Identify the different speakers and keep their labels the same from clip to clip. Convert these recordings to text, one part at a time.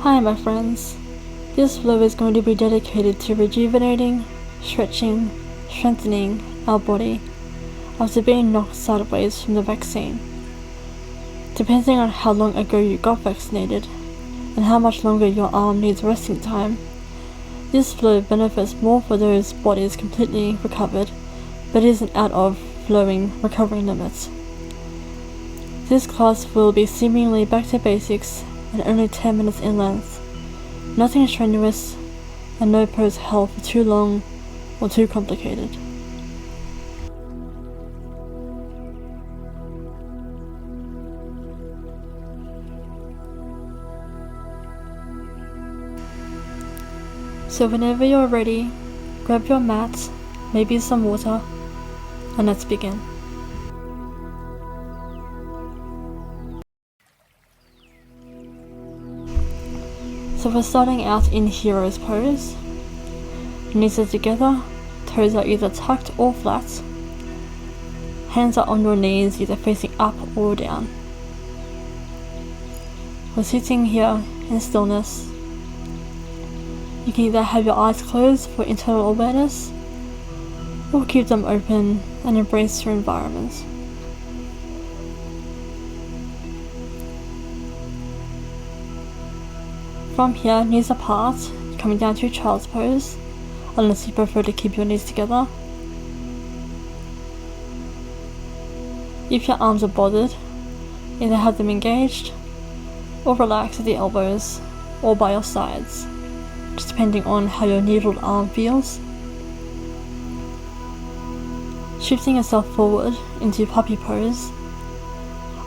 Speaker 1: Hi my friends, this flow is going to be dedicated to rejuvenating, stretching, strengthening our body after being knocked sideways from the vaccine. Depending on how long ago you got vaccinated and how much longer your arm needs resting time, this flow benefits more for those bodies completely recovered but isn't out of flowing recovery limits. This class will be seemingly back to basics and only 10 minutes in length. Nothing strenuous and no pose held for too long or too complicated. So whenever you're ready, grab your mat, maybe some water, and let's begin. So we're starting out in hero's pose. Knees are together, toes are either tucked or flat. Hands are on your knees, either facing up or down. We're sitting here in stillness. You can either have your eyes closed for internal awareness, or keep them open and embrace your environment. From here, knees apart, coming down to child's pose, unless you prefer to keep your knees together. If your arms are bothered, either have them engaged, or relax at the elbows, or by your sides, just depending on how your needled arm feels. Shifting yourself forward into puppy pose.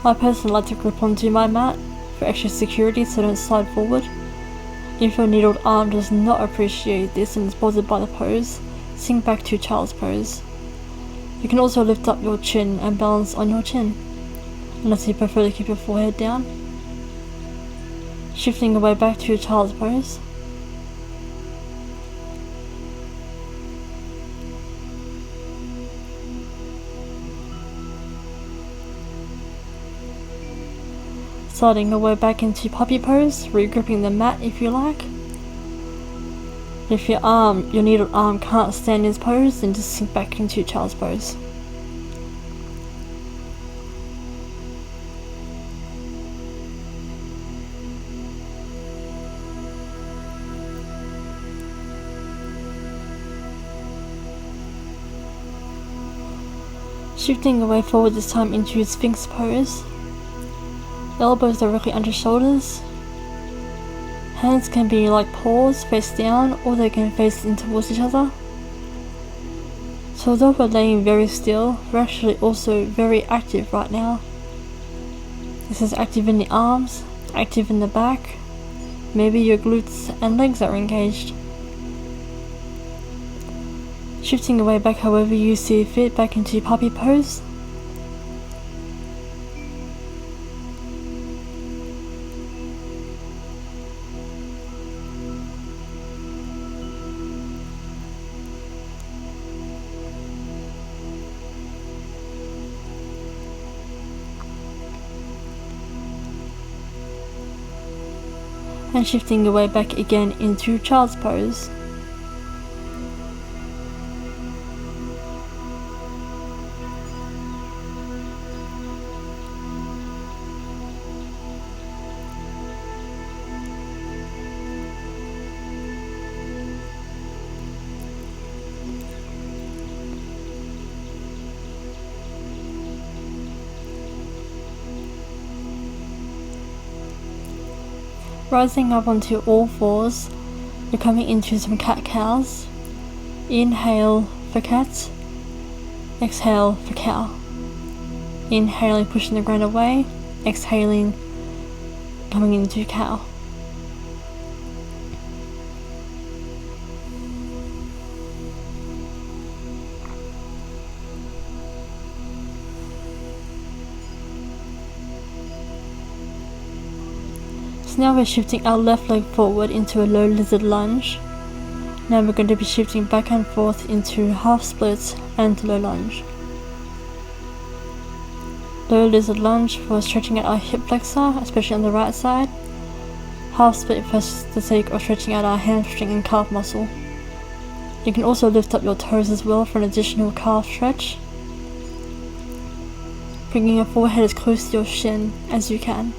Speaker 1: I personally like to grip onto my mat for extra security so don't slide forward. If your needled arm does not appreciate this and is bothered by the pose, sink back to child's pose. You can also lift up your chin and balance on your chin, unless you prefer to keep your forehead down. Shifting away back to child's pose. Sliding away back into puppy pose, regripping the mat if you like. If your needled arm can't stand this pose, then just sink back into child's pose. Shifting away forward this time into Sphinx pose. Elbows directly under shoulders. Hands can be like paws, face down, or they can face in towards each other. So although we're laying very still, we're actually also very active right now. This is active in the arms, active in the back. Maybe your glutes and legs are engaged. Shifting away back however you see fit, back into puppy pose. And shifting away back again into child's pose. Rising up onto all fours, you're coming into some cat-cows. Inhale for cat, exhale for cow. Inhaling, pushing the ground away, exhaling, coming into cow. So now we're shifting our left leg forward into a low lizard lunge. Now we're going to be shifting back and forth into half splits and low lunge. Low lizard lunge for stretching out our hip flexor, especially on the right side. half split for the sake of stretching out our hamstring and calf muscle. You can also lift up your toes as well for an additional calf stretch, bringing your forehead as close to your shin as you can.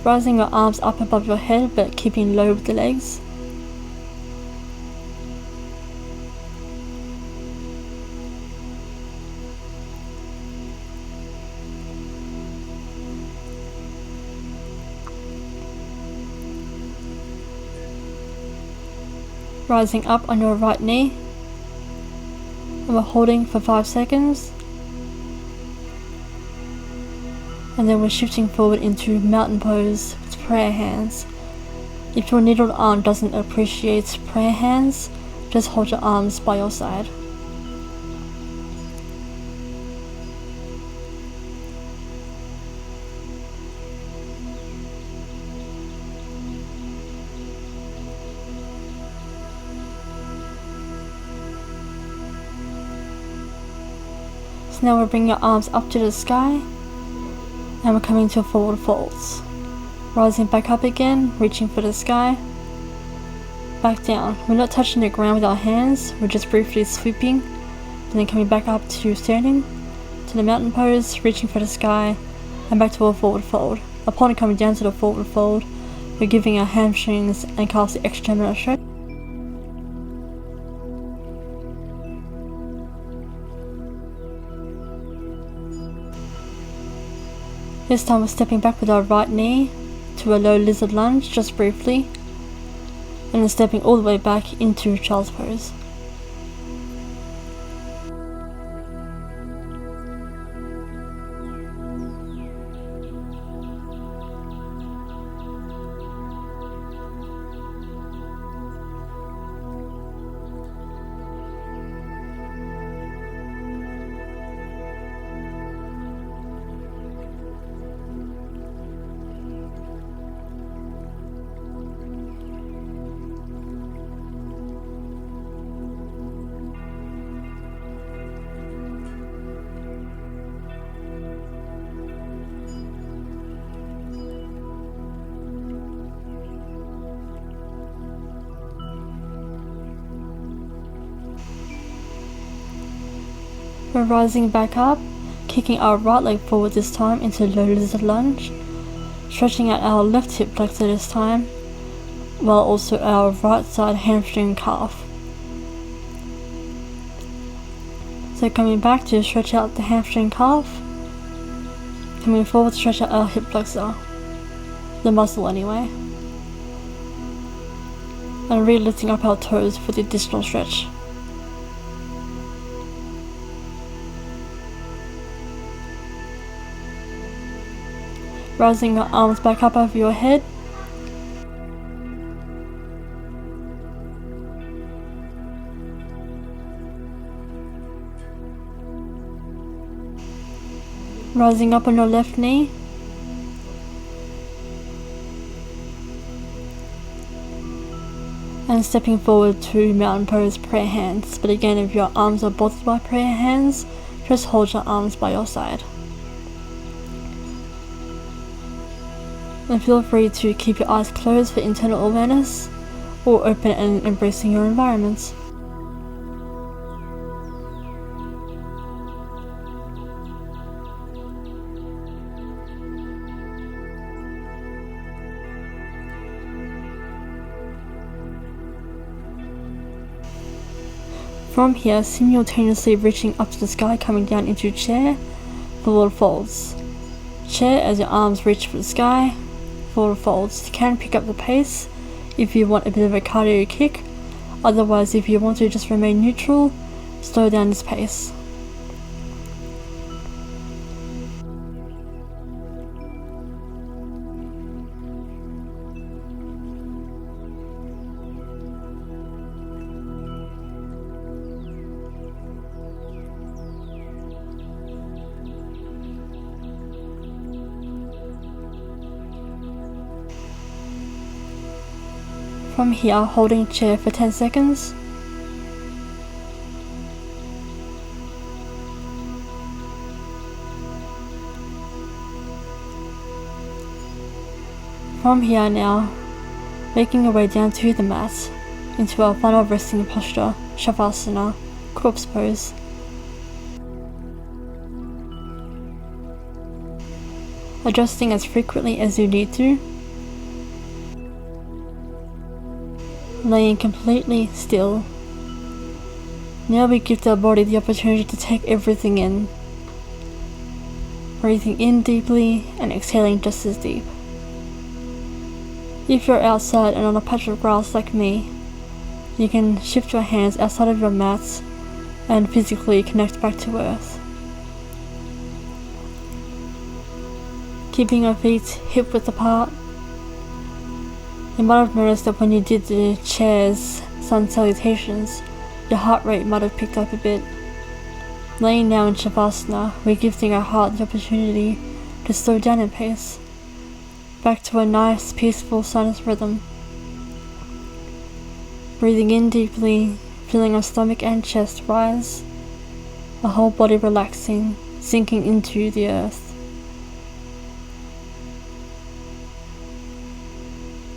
Speaker 1: Rising your arms up above your head but keeping low with the legs. Rising up on your right knee, and we're holding for 5 seconds, and then we're shifting forward into mountain pose with prayer hands. If your needled arm doesn't appreciate prayer hands, just hold your arms by your side. So now we're bringing your arms up to the sky, and we're coming to forward folds. Rising back up again, reaching for the sky, back down. We're not touching the ground with our hands, we're just briefly sweeping, and then coming back up to standing, to the mountain pose, reaching for the sky, and back to a forward fold. Upon coming down to the forward fold, we're giving our hamstrings and calves the extra minute of stretch. This time we're stepping back with our right knee to a low lizard lunge, just briefly, and then stepping all the way back into child's pose. We're rising back up, kicking our right leg forward this time into low lizard lunge, stretching out our left hip flexor this time, while also our right side hamstring and calf. So coming back to stretch out the hamstring and calf, coming forward to stretch out our hip flexor, the muscle anyway, and really lifting up our toes for the additional stretch. Rising your arms back up over your head, rising up on your left knee, and stepping forward to mountain pose prayer hands. But again, if your arms are bothered by prayer hands, just hold your arms by your side. And feel free to keep your eyes closed for internal awareness, or open and embracing your environment. From here, simultaneously reaching up to the sky, coming down into chair, forward folds. Chair as your arms reach for the sky, forward folds. You can pick up the pace if you want a bit of a cardio kick, otherwise if you want to just remain neutral, slow down this pace. From here, holding chair for 10 seconds. From here now, making our way down to the mat, into our final resting posture, shavasana, corpse pose. Adjusting as frequently as you need to, laying completely still. Now we give our body the opportunity to take everything in, breathing in deeply and exhaling just as deep. If you're outside and on a patch of grass like me, you can shift your hands outside of your mat and physically connect back to earth. Keeping your feet hip-width apart. You might have noticed that when you did the chair's sun salutations, your heart rate might have picked up a bit. Laying now in shavasana, we're giving our heart the opportunity to slow down in pace, back to a nice peaceful sinus rhythm. Breathing in deeply, feeling our stomach and chest rise, our whole body relaxing, sinking into the earth.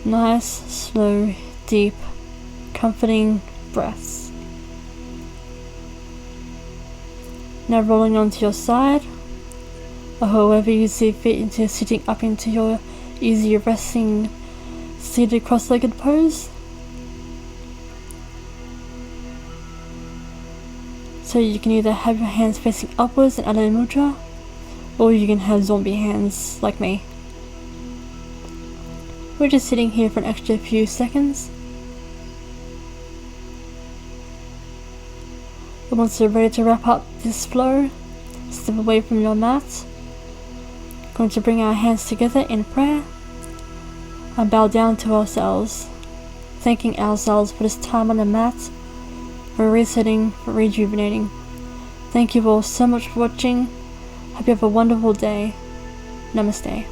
Speaker 1: Nice, slow, deep, comforting breaths. Now rolling onto your side, or however you see fit, into sitting up into your easy resting seated cross-legged pose. So you can either have your hands facing upwards in Adho Mudra, or you can have zombie hands like me. We're just sitting here for an extra few seconds. And once you're ready to wrap up this flow, step away from your mat. Going to bring our hands together in prayer and bow down to ourselves, thanking ourselves for this time on the mat, for resetting, for rejuvenating. Thank you all so much for watching. Hope you have a wonderful day. Namaste.